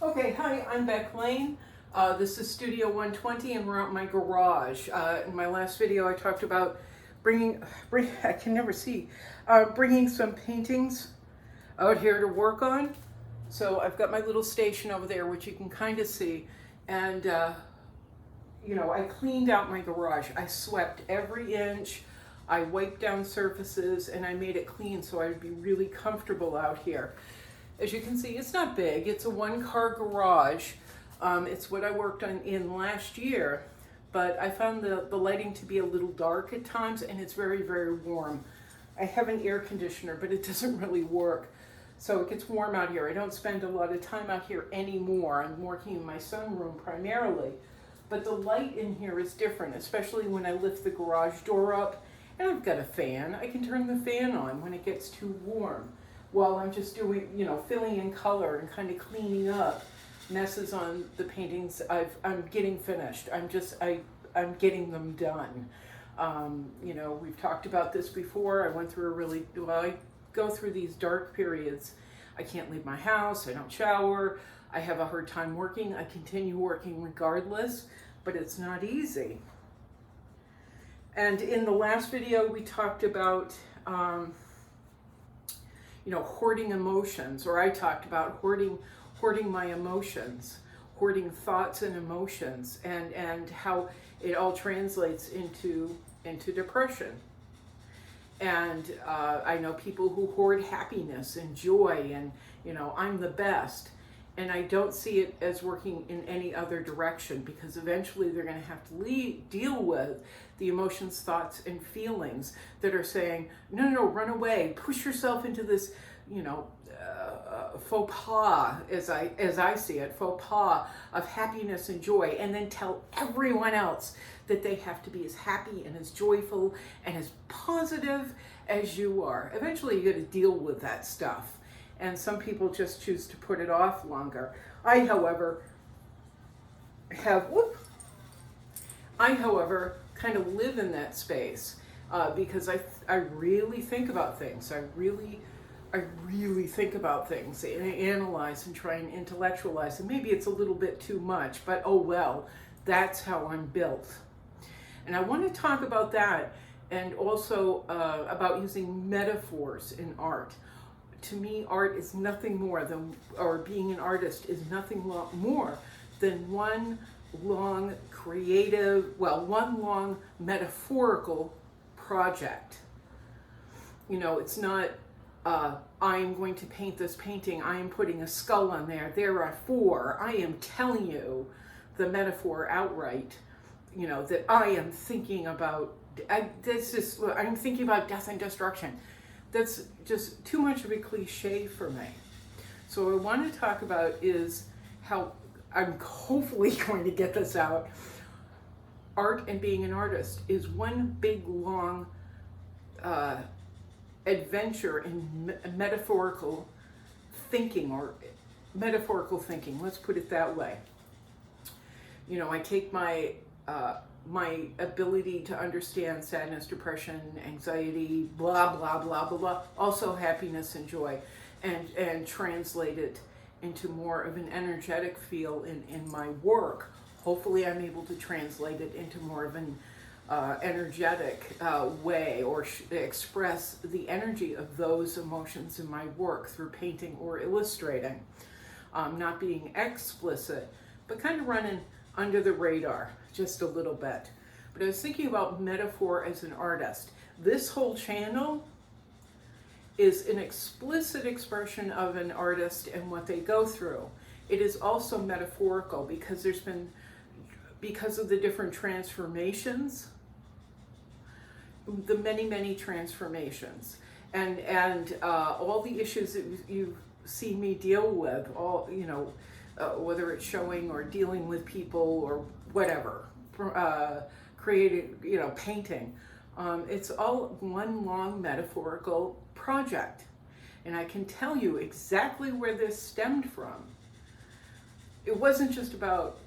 Okay, hi, I'm Beck Lane. This is Studio 120 and we're at my garage. In my last video I talked about I can never see, bringing some paintings out here to work on. So I've got my little station over there, which you can kind of see. And, I cleaned out my garage. I swept every inch. I wiped down surfaces and I made it clean so I'd be really comfortable out here. As you can see, it's not big. It's a one-car garage. It's what I worked on in last year, but I found the lighting to be a little dark at times, and it's very, very warm. I have an air conditioner, but it doesn't really work. So it gets warm out here. I don't spend a lot of time out here anymore. I'm working in my sunroom primarily, but the light in here is different, especially when I lift the garage door up, and I've got a fan. I can turn the fan on when it gets too warm, while I'm just doing, filling in color and kind of cleaning up messes on the paintings I'm getting finished. I'm getting them done. We've talked about this before. I went through I go through these dark periods. I can't leave my house. I don't shower. I have a hard time working. I continue working regardless, but it's not easy. And in the last video, we talked about hoarding emotions, or I talked about hoarding my emotions, hoarding thoughts and emotions, and how it all translates into depression. And I know people who hoard happiness and joy and, I'm the best. And I don't see it as working in any other direction, because eventually they're going to have to deal with the emotions, thoughts, and feelings that are saying, no, run away, push yourself into this, faux pas, as I see it, faux pas of happiness and joy, and then tell everyone else that they have to be as happy and as joyful and as positive as you are. Eventually you got to deal with that stuff. And some people just choose to put it off longer. I, however, kind of live in that space because I really think about things. I really think about things and analyze and try and intellectualize. And maybe it's a little bit too much, but oh well, that's how I'm built. And I want to talk about that, and also about using metaphors in art. To me, art is nothing more than, or being an artist is nothing more than one long metaphorical project. It's not, I am going to paint this painting, I am putting a skull on there, there are four. I am telling you the metaphor outright, that I am thinking about, I'm thinking about death and destruction. That's just too much of a cliche for me. So what I want to talk about is how I'm hopefully going to get this out. Art and being an artist is one big, long adventure in metaphorical thinking, let's put it that way. I take my ability to understand sadness, depression, anxiety, blah, blah, blah, blah, blah, also happiness and joy, and translate it into more of an energetic feel in my work. Hopefully I'm able to translate it into more of an energetic way, or express the energy of those emotions in my work through painting or illustrating. Not being explicit, but kind of running under the radar just a little bit. But I was thinking about metaphor as an artist. This whole channel is an explicit expression of an artist and what they go through. It is also metaphorical because because of the different transformations, the many transformations, and all the issues that you see me deal with, all, whether it's showing or dealing with people or whatever, creating, painting. It's all one long metaphorical project. And I can tell you exactly where this stemmed from. It wasn't just about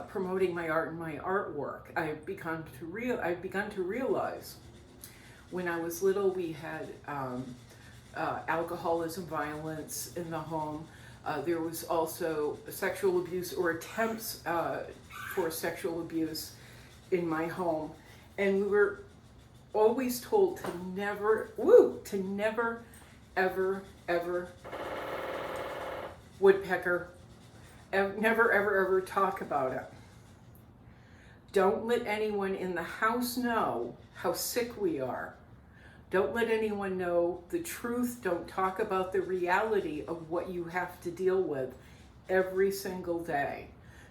promoting my art and my artwork. I've begun to realize when I was little, we had alcoholism, violence in the home. There was also sexual abuse or attempts for sexual abuse in my home. And we were always told to never, ever, ever, woodpecker, never, ever talk about it. Don't let anyone in the house know how sick we are. Don't let anyone know the truth. Don't talk about the reality of what you have to deal with every single day.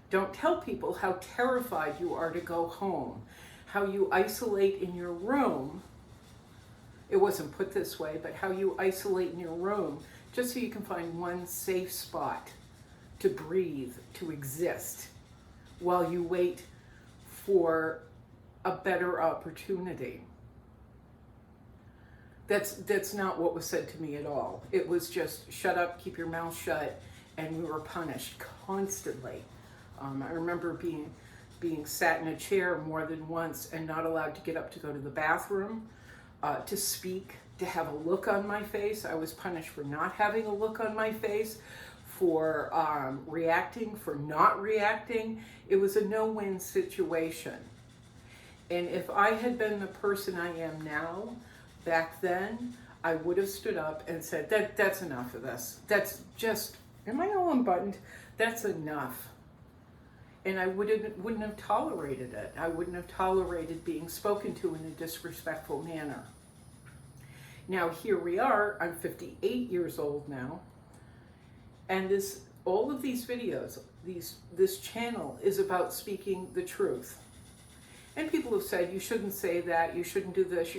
Don't tell people how terrified you are to go home, how you isolate in your room. It wasn't put this way, but how you isolate in your room just so you can find one safe spot to breathe, to exist, while you wait for a better opportunity. That's not what was said to me at all. It was just shut up, keep your mouth shut, and we were punished constantly. I remember being sat in a chair more than once and not allowed to get up to go to the bathroom, to speak, to have a look on my face. I was punished for not having a look on my face, for reacting, for not reacting. It was a no-win situation. And if I had been the person I am now, back then, I would have stood up and said, that's enough of this. That's just, am I all unbuttoned? That's enough. And I wouldn't have tolerated it. I wouldn't have tolerated being spoken to in a disrespectful manner. Now here we are, I'm 58 years old now, and all of these videos, this channel is about speaking the truth. And people have said, you shouldn't say that, you shouldn't do this,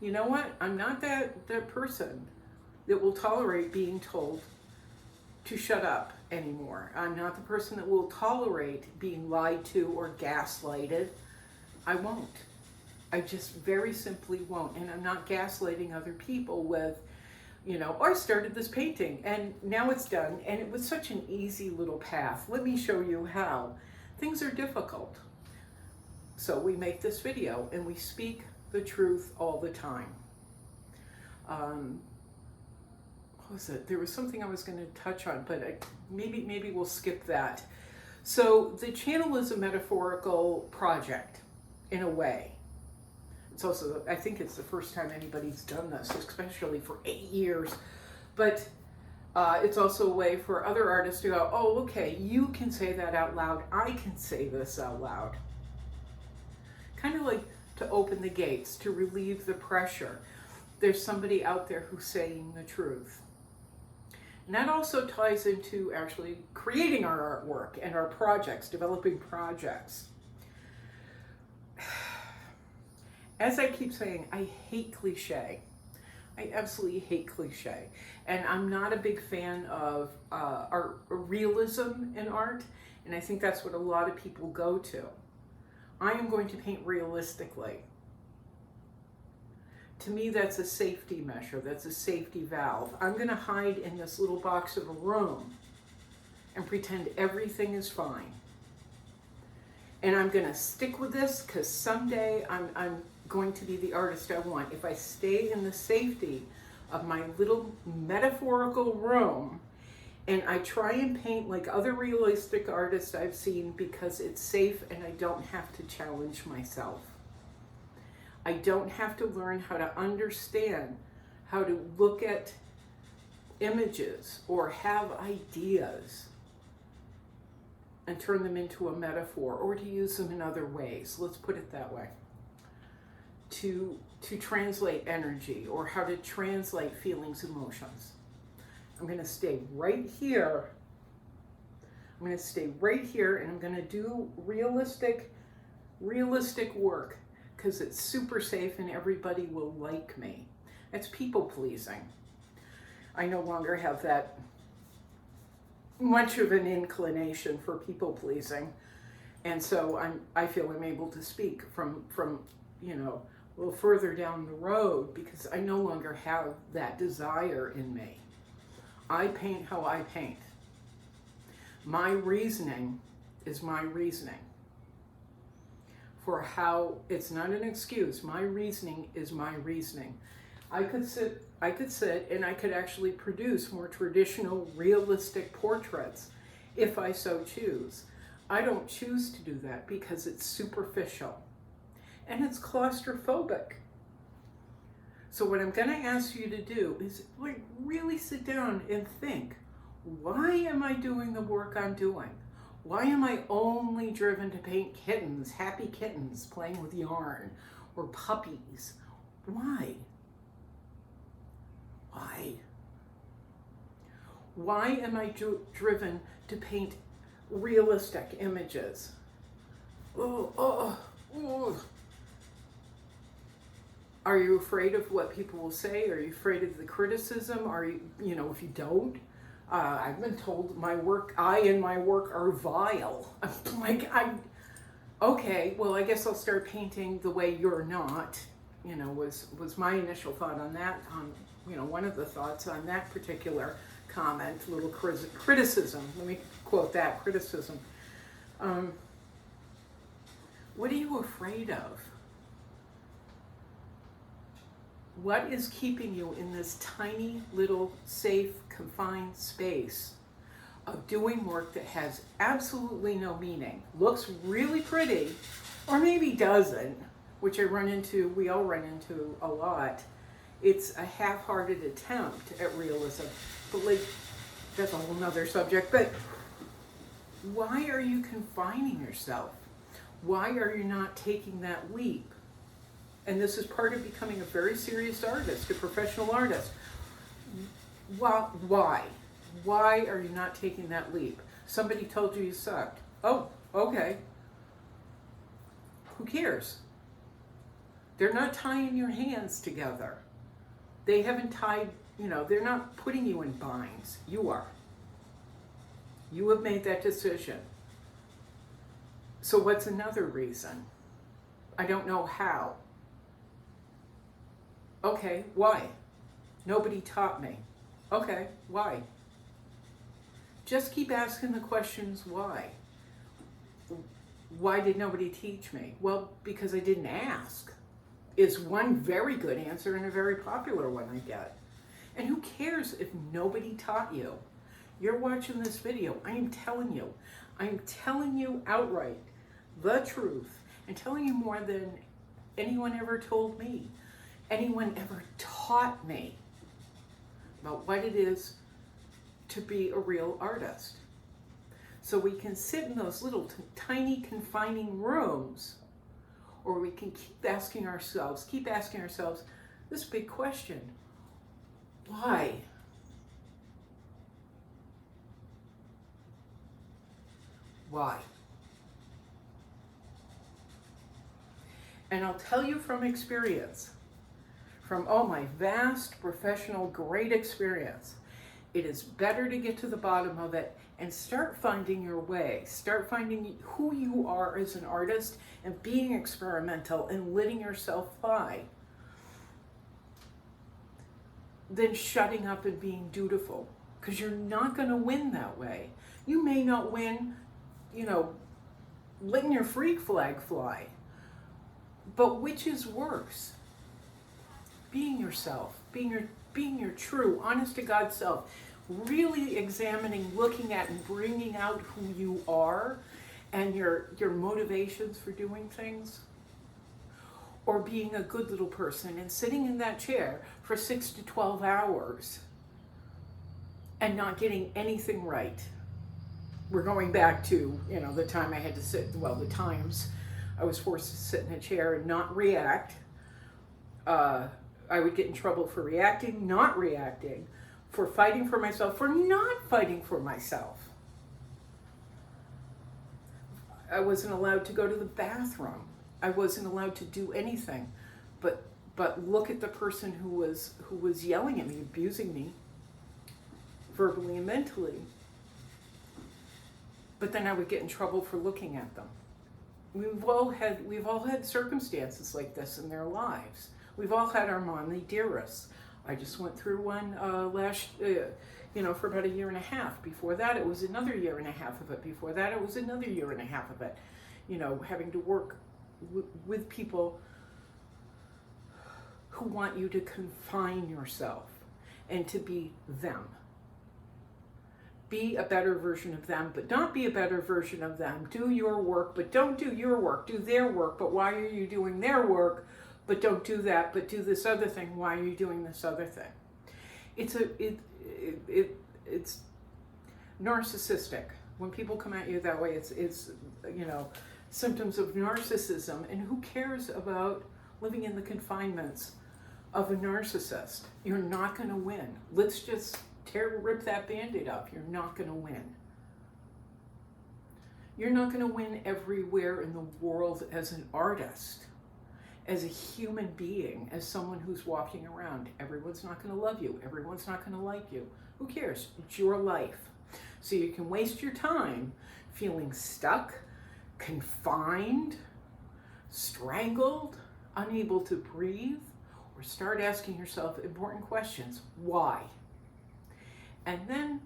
you know what? I'm not that person that will tolerate being told to shut up anymore. I'm not the person that will tolerate being lied to or gaslighted. I won't. I just very simply won't. And I'm not gaslighting other people with, I started this painting and now it's done. And it was such an easy little path. Let me show you how. Things are difficult. So we make this video and we speak the truth all the time. What was it? There was something I was going to touch on, but maybe we'll skip that. So the channel is a metaphorical project, in a way. It's also, I think it's the first time anybody's done this, especially for 8 years. But it's also a way for other artists to go, oh, okay, you can say that out loud. I can say this out loud. Kind of like to open the gates, to relieve the pressure. There's somebody out there who's saying the truth. And that also ties into actually creating our artwork and our projects, developing projects. As I keep saying, I hate cliche. I absolutely hate cliche. And I'm not a big fan of realism in art, and I think that's what a lot of people go to. I am going to paint realistically. To me, that's a safety measure. That's a safety valve. I'm going to hide in this little box of a room and pretend everything is fine. And I'm going to stick with this because someday I'm going to be the artist I want. If I stay in the safety of my little metaphorical room and I try and paint like other realistic artists I've seen because it's safe and I don't have to challenge myself. I don't have to learn how to understand how to look at images or have ideas and turn them into a metaphor or to use them in other ways. Let's put it that way. To translate energy or how to translate feelings, emotions. I'm going to stay right here. I'm going to stay right here and I'm going to do realistic work. Because it's super safe and everybody will like me. It's people pleasing. I no longer have that much of an inclination for people pleasing. And so I feel I'm able to speak from a little further down the road because I no longer have that desire in me. I paint how I paint. My reasoning is my reasoning. For how, it's not an excuse, my reasoning is my reasoning. I could sit I could sit and I could actually produce more traditional, realistic portraits if I so choose. I don't choose to do that because it's superficial and it's claustrophobic. So what I'm going to ask you to do is like really sit down and think, why am I doing the work I'm doing? Why am I only driven to paint kittens, happy kittens playing with yarn, or puppies? Why? Why? Why am I driven to paint realistic images? Oh. Are you afraid of what people will say? Are you afraid of the criticism? Are you, if you don't? I've been told I and my work are vile. I'm like, okay, well, I guess I'll start painting the way you're not, was my initial thought on that. One of the thoughts on that particular comment, little criticism. Let me quote that, criticism. What are you afraid of? What is keeping you in this tiny little safe, confined space of doing work that has absolutely no meaning, looks really pretty, or maybe doesn't, which we all run into a lot. It's a half-hearted attempt at realism. But that's a whole nother subject. But why are you confining yourself? Why are you not taking that leap? And this is part of becoming a very serious artist, a professional artist. Why? Why are you not taking that leap? Somebody told you sucked. Oh, okay. Who cares? They're not tying your hands together. They haven't tied, they're not putting you in binds. You are. You have made that decision. So what's another reason? I don't know how. Okay, why? Nobody taught me. Okay, why? Just keep asking the questions, why? Why did nobody teach me? Well, because I didn't ask, is one very good answer and a very popular one I get. And who cares if nobody taught you? You're watching this video. I'm telling you outright the truth, and telling you more than anyone ever told me, anyone ever taught me about what it is to be a real artist. So we can sit in those little tiny confining rooms, or we can keep asking ourselves this big question: why? Why? And I'll tell you from experience, from my vast professional great experience, it is better to get to the bottom of it and start finding your way. Start finding who you are as an artist and being experimental and letting yourself fly. Than shutting up and being dutiful, because you're not going to win that way. You may not win, letting your freak flag fly. But which is worse? Being yourself, being your true, honest to God self, really examining, looking at, and bringing out who you are and your motivations for doing things, or being a good little person and sitting in that chair for 6 to 12 hours and not getting anything right. We're going back to, the time I had to sit, the times I was forced to sit in a chair and not react. I would get in trouble for reacting, not reacting, for fighting for myself, for not fighting for myself. I wasn't allowed to go to the bathroom. I wasn't allowed to do anything but look at the person who was yelling at me, abusing me, verbally and mentally. But then I would get in trouble for looking at them. We've all had circumstances like this in their lives. We've all had our mommy dearests. I just went through one for about a year and a half. Before that, it was another year and a half of it. Before that, it was another year and a half of it. Having to work with people who want you to confine yourself and to be them. Be a better version of them, but not be a better version of them. Do your work, but don't do your work. Do their work, but why are you doing their work? But don't do that, but do this other thing. Why are you doing this other thing? It's narcissistic. When people come at you that way, it's symptoms of narcissism. And who cares about living in the confinements of a narcissist? You're not going to win. Let's just rip that Band-Aid off. You're not going to win. You're not going to win everywhere in the world as an artist, as a human being, as someone who's walking around. Everyone's not going to love you. Everyone's not going to like you. Who cares? It's your life. So you can waste your time feeling stuck, confined, strangled, unable to breathe, or start asking yourself important questions. Why? And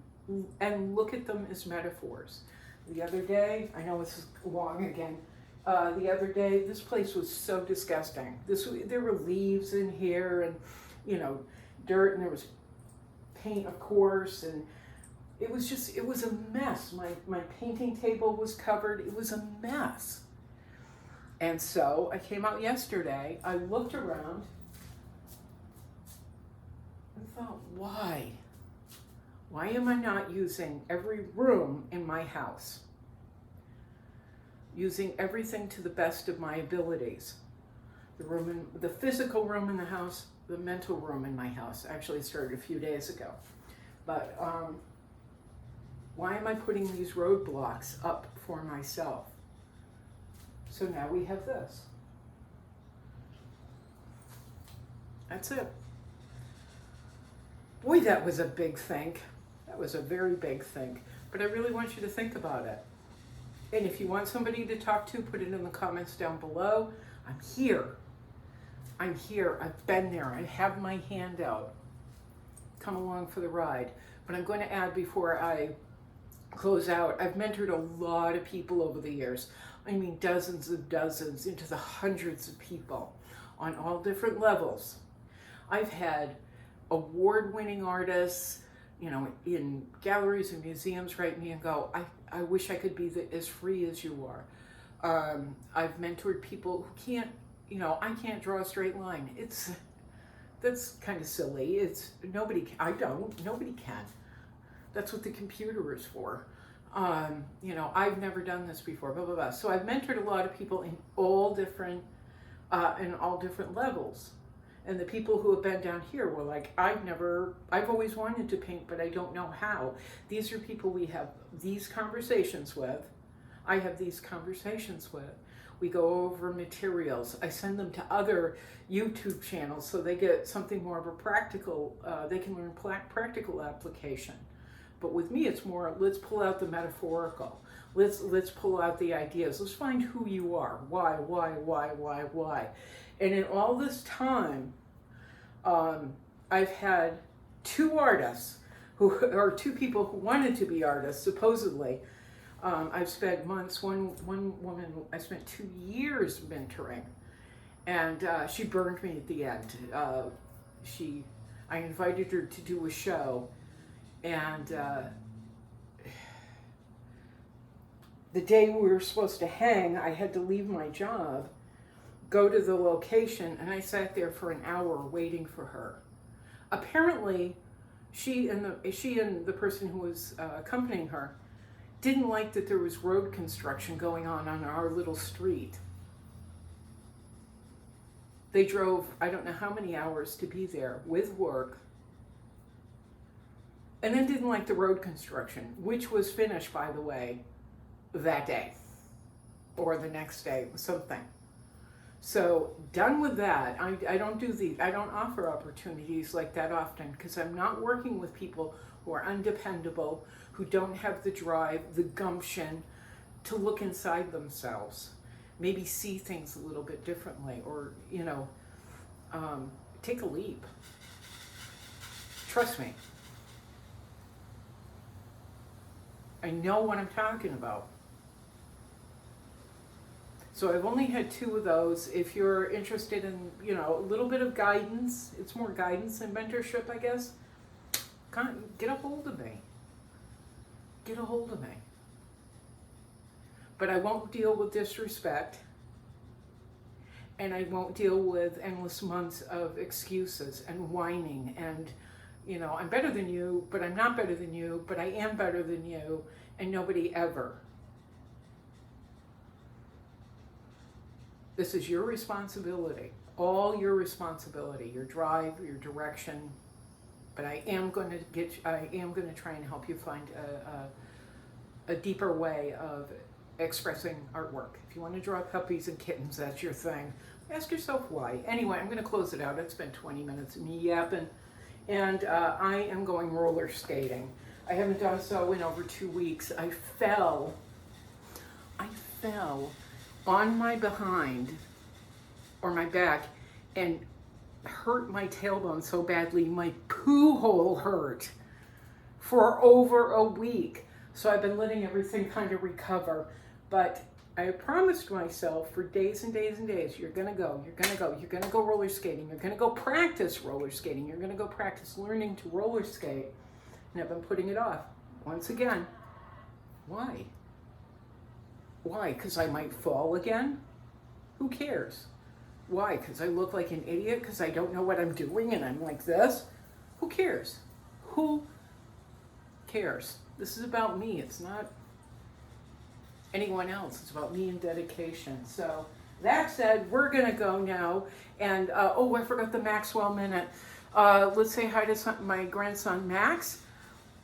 look at them as metaphors. The other day, I know this is long again, the other day, this place was so disgusting. There were leaves in here and, dirt, and there was paint, of course, and it was a mess. My painting table was covered. It was a mess. And so I came out yesterday, I looked around and thought, why? Why am I not using every room in my house? Using everything to the best of my abilities. The physical room in the house, the mental room in my house. Actually, it started a few days ago. But why am I putting these roadblocks up for myself? So now we have this. That's it. Boy, that was a big think. That was a very big think. But I really want you to think about it. And if you want somebody to talk to, put it in the comments down below. I'm here. I'm here. I've been there. I have my hand out. Come along for the ride. But I'm going to add before I close out, I've mentored a lot of people over the years. I mean, dozens of dozens, into the hundreds of people on all different levels. I've had award-winning artists, in galleries and museums write me and go, I wish I could be as free as you are. I've mentored people who can't, I can't draw a straight line. That's kind of silly. Nobody can. That's what the computer is for. I've never done this before, blah, blah, blah. So I've mentored a lot of people in all different levels. And the people who have been down here were like, I've always wanted to paint, but I don't know how. These are people we have these conversations with. I have these conversations with. We go over materials. I send them to other YouTube channels so they get something more of a practical, they can learn practical application. But with me, it's more, let's pull out the metaphorical. Let's pull out the ideas. Let's find who you are. Why? And in all this time, I've had two people who wanted to be artists, supposedly. I've spent months, one woman I spent 2 years mentoring, and she burned me at the end. I invited her to do a show, and the day we were supposed to hang, I had to leave my job, go to the location, and I sat there for an hour waiting for her. Apparently, she and the person who was accompanying her didn't like that there was road construction going on our little street. They drove, I don't know how many hours to be there with work, and then didn't like the road construction, which was finished, by the way, that day or the next day, something. So done with that. I don't offer opportunities like that often, because I'm not working with people who are undependable, who don't have the drive, the gumption to look inside themselves, maybe see things a little bit differently, or take a leap. Trust me, I know what I'm talking about. So I've only had 2 of those. If you're interested in, you know, a little bit of guidance, it's more guidance than mentorship, I guess. Get a hold of me. Get a hold of me. But I won't deal with disrespect. And I won't deal with endless months of excuses and whining and, you know, I'm better than you, but I'm not better than you, but I am better than you, and nobody ever. This is your responsibility, all your responsibility, your drive, your direction. But I am going to try and help you find a deeper way of expressing artwork. If you want to draw puppies and kittens, that's your thing. Ask yourself why. Anyway, I'm going to close it out. It's been 20 minutes of me yapping. And I am going roller skating. I haven't done so in over 2 weeks. I fell on my behind or my back and hurt my tailbone so badly my poo hole hurt for over a week. So I've been letting everything kind of recover. But I promised myself for days and days and days, you're gonna go roller skating, you're gonna go practice roller skating, you're gonna go practice learning to roller skate. And I've been putting it off. Once again, why? Why? Because I might fall again? Who cares? Why? Because I look like an idiot? Because I don't know what I'm doing and I'm like this? Who cares? Who cares? This is about me. It's not anyone else. It's about me and dedication. So that said, we're going to go now. And, oh, I forgot the Maxwell minute. Let's say hi to my grandson, Max.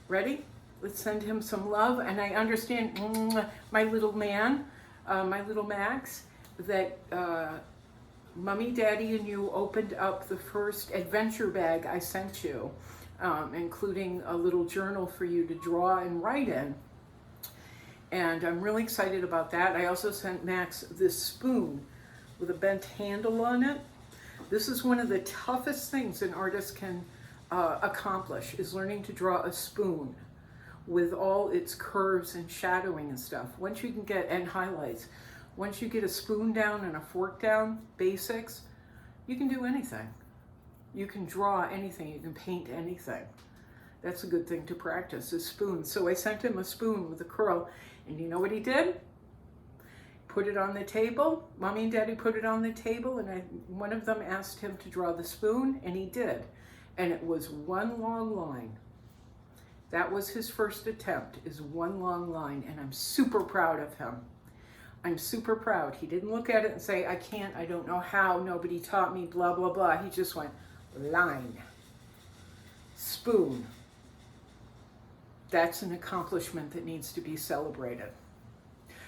Ready? Let's send him some love. And I understand, my little man, my little Max, that Mommy, Daddy, and you opened up the first adventure bag I sent you, including a little journal for you to draw and write in. And I'm really excited about that. I also sent Max this spoon with a bent handle on it. This is one of the toughest things an artist can accomplish, is learning to draw a spoon with all its curves and shadowing and stuff. Once you can get, and highlights, once you get a spoon down and a fork down, basics, you can do anything. You can draw anything, you can paint anything. That's a good thing to practice, is spoons. So I sent him a spoon with a curl, and you know what he did? Put it on the table. Mommy and Daddy put it on the table, and one of them asked him to draw the spoon, and he did. And it was one long line. That was his first attempt, is one long line, and I'm super proud of him. I'm super proud. He didn't look at it and say, I can't, I don't know how, nobody taught me, blah, blah, blah. He just went, line, spoon. That's an accomplishment that needs to be celebrated.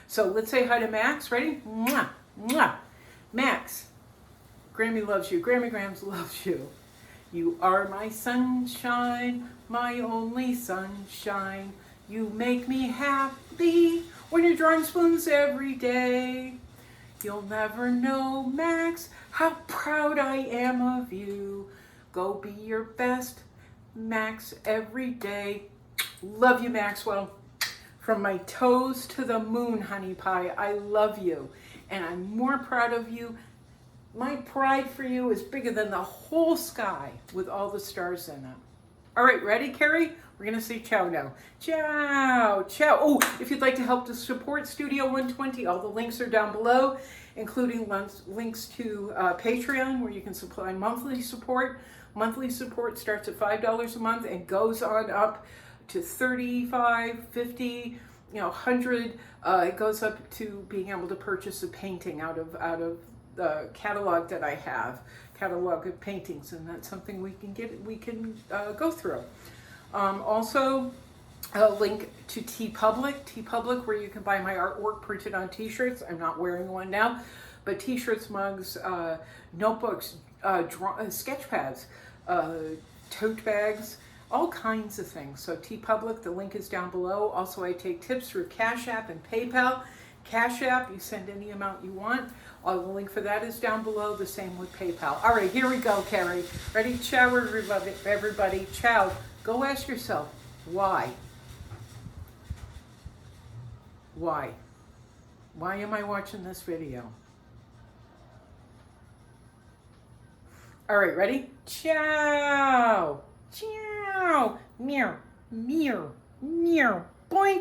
So let's say hi to Max. Ready? Mwah, mwah. Max, Grammy loves you. Grammy Grams loves you. You are my sunshine, my only sunshine. You make me happy when you're drawing spoons every day. You'll never know, Max, how proud I am of you. Go be your best, Max, every day. Love you, Maxwell. From my toes to the moon, honey pie, I love you. And I'm more proud of you. My pride for you is bigger than the whole sky with all the stars in it. All right, ready, Carrie? We're going to say ciao now. Ciao, ciao. Oh, if you'd like to help to support Studio 120, all the links are down below, including links to Patreon, where you can supply monthly support. Monthly support starts at $5 a month and goes on up to $35, $50, $100. It goes up to being able to purchase a painting out of the catalog that I have, catalog of paintings, and that's something we can go through. Also, a link to TeePublic, where you can buy my artwork printed on t-shirts. I'm not wearing one now, but t-shirts, mugs, notebooks, sketch pads, tote bags, all kinds of things. So TeePublic, the link is down below. Also, I take tips through Cash App and PayPal. Cash App, you send any amount you want. The link for that is down below, the same with PayPal. All right, here we go, Carrie. Ready? Ciao, everybody. Ciao. Go ask yourself, why? Why? Why am I watching this video? All right, ready? Ciao. Ciao. Meow. Meow. Meow. Boink.